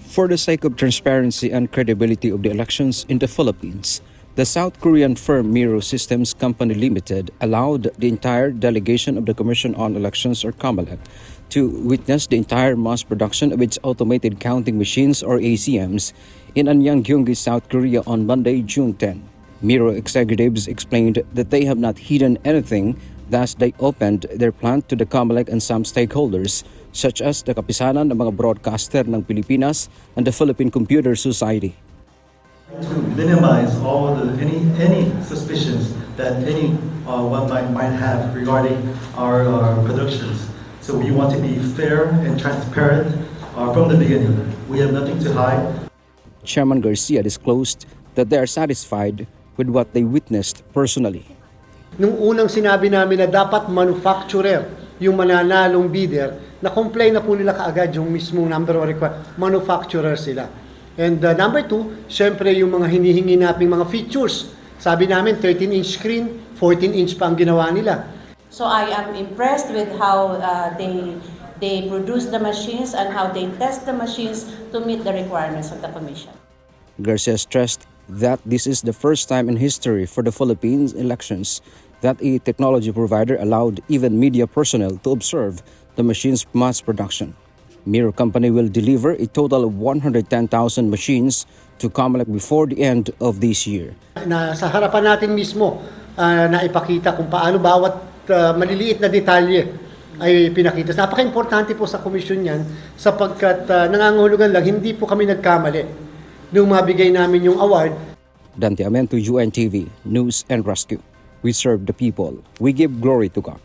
For the sake of transparency and credibility of the elections in the Philippines, the South Korean firm Miro Systems Company Limited allowed the entire delegation of the Commission on Elections, or COMELEC, to witness the entire mass production of its automated counting machines, or ACMs, in Anyang, Gyeonggi, South Korea on Monday, June 10. Miro executives explained that they have not hidden anything, thus they opened their plant to the COMELEC and some stakeholders, such as the Kapisanan ng mga broadcaster ng Pilipinas and the Philippine Computer Society. To minimize all any suspicions that anyone might have regarding our productions. So we want to be fair and transparent from the beginning. We have nothing to hide. Chairman Garcia disclosed that they are satisfied with what they witnessed personally. Nung unang sinabi namin na dapat manufacturer yung mananalong bidder, na-complain na po nila kaagad yung mismong number one requirement, manufacturer sila. And number two, syempre yung mga hinihingi nating mga features. Sabi namin 13-inch screen, 14-inch pa ang ginawa nila. So I am impressed with how they produce the machines and how they test the machines to meet the requirements of the Commission. Garcia stressed that this is the first time in history for the Philippines elections that a technology provider allowed even media personnel to observe the machine's mass production. Miro Company will deliver a total of 110,000 machines to COMELEC before the end of this year. Sa harapan natin mismo, na ipakita kung paano bawat maliliit na detalye ay pinakita. Napaka-importante po sa komisyon yan sapagkat nangangahulugan lang, hindi po kami nagkamali nung mabigay namin yung award. Dante Amento, UNTV, News and Rescue. We serve the people. We give glory to God.